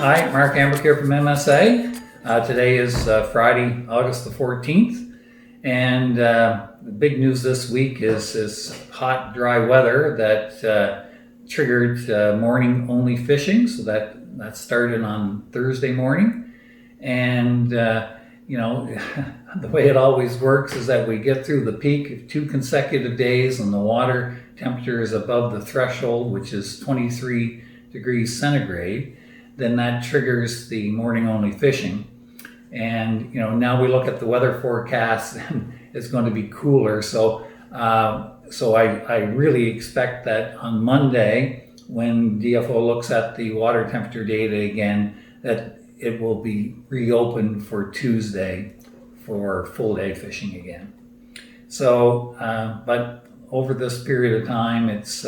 Hi, Mark Amber here from MSA. Today is Friday, August the 14th, and the big news this week is this hot, dry weather that triggered morning-only fishing. So that started on Thursday morning, and you know, the way it always works is that we get through the peak of 2 consecutive days, and the water temperature is above the threshold, which is 23 degrees centigrade. Then that triggers the morning only fishing. And now we look at the weather forecast and it's going to be cooler. So I really expect that on Monday, when DFO looks at the water temperature data again, that it will be reopened for Tuesday for full day fishing again. So, but over this period of time, it's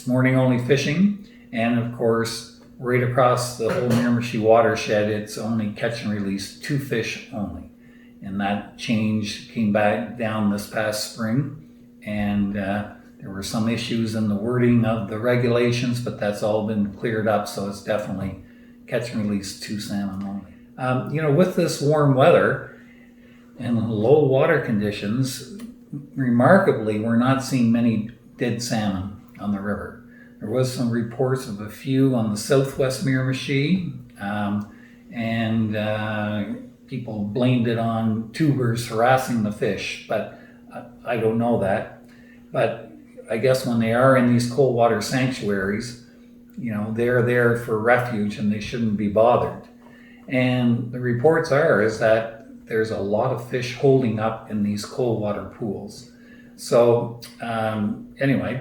morning only fishing. And of course, right across the whole Miramichi watershed, it's only catch and release 2 fish only. And that change came back down this past spring. And there were some issues in the wording of the regulations, but that's all been cleared up. So it's definitely catch and release 2 salmon only. With this warm weather and low water conditions, remarkably, we're not seeing many dead salmon on the river. There was some reports of a few on the southwest Miramichi, and people blamed it on tubers harassing the fish, but I don't know that. But I guess when they are in these cold water sanctuaries, they're there for refuge and they shouldn't be bothered. And the reports is that there's a lot of fish holding up in these cold water pools. So anyway,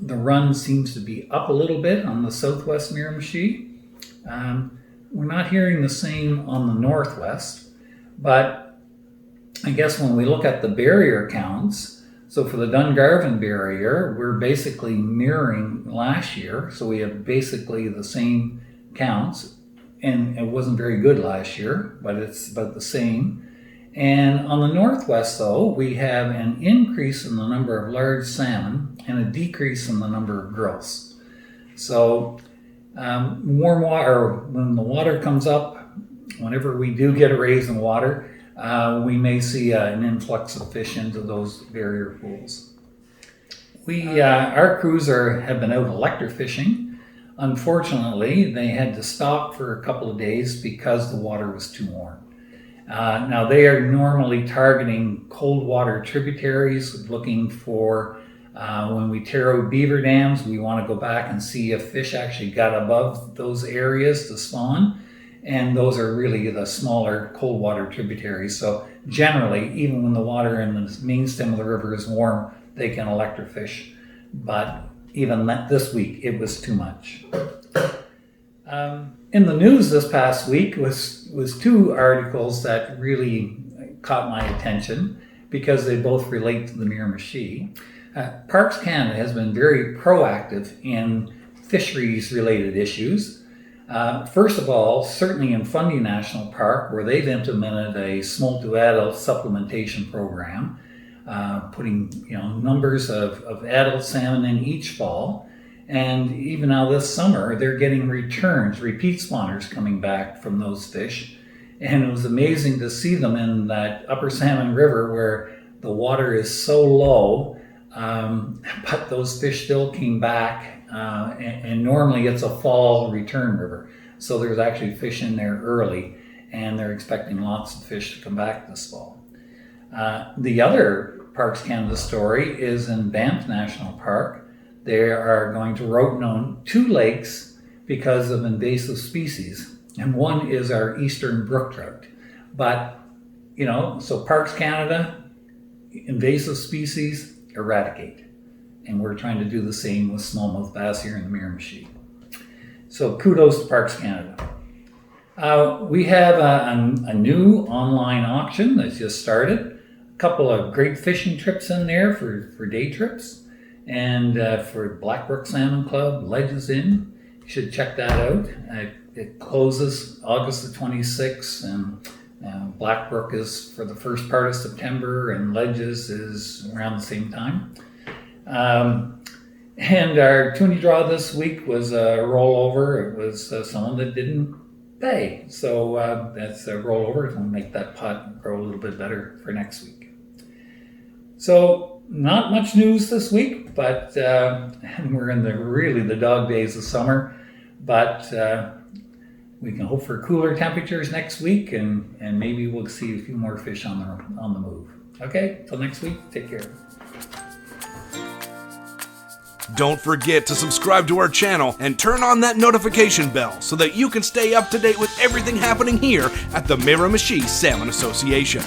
the run seems to be up a little bit on the southwest Miramichi. We're not hearing the same on the northwest, but I guess when we look at the barrier counts, so for the Dungarvan barrier, we're basically mirroring last year. So we have basically the same counts, and it wasn't very good last year, but it's about the same. And on the northwest, though, we have an increase in the number of large salmon and a decrease in the number of grouse. So warm water, when the water comes up, whenever we do get a raise in water, we may see an influx of fish into those barrier pools. Our crews have been out electrofishing. Unfortunately, they had to stop for a couple of days because the water was too warm. Now they are normally targeting cold water tributaries, looking for when we tear out beaver dams, we want to go back and see if fish actually got above those areas to spawn. And those are really the smaller cold water tributaries. So generally, even when the water in the main stem of the river is warm, they can electrofish. But even this week, it was too much. In the news this past week was 2 articles that really caught my attention because they both relate to the Miramichi. Parks Canada has been very proactive in fisheries-related issues. First of all, certainly in Fundy National Park, where they've implemented a smolt to adult supplementation program, putting numbers of adult salmon in each fall. And even now this summer, they're getting returns, repeat spawners coming back from those fish. And it was amazing to see them in that upper Salmon River where the water is so low, but those fish still came back. And normally it's a fall return river. So there's actually fish in there early, and they're expecting lots of fish to come back this fall. The other Parks Canada story is in Banff National Park. They are going to route on 2 lakes because of invasive species. And one is our eastern brook trout. But, so Parks Canada, invasive species, eradicate. And we're trying to do the same with smallmouth bass here in the Miramichi. So kudos to Parks Canada. We have a new online auction that's just started. A couple of great fishing trips in there for day trips. And for Blackbrook Salmon Club, Ledges Inn, you should check that out. It closes August the 26th, and Blackbrook is for the first part of September, and Ledges is around the same time. And our tuna draw this week was a rollover. It was someone that didn't pay. So that's a rollover. It'll make that pot grow a little bit better for next week. So not much news this week, but we're in the dog days of summer. But we can hope for cooler temperatures next week, and maybe we'll see a few more fish on the move. Okay, till next week, take care. Don't forget to subscribe to our channel and turn on that notification bell so that you can stay up to date with everything happening here at the Miramichi Salmon Association.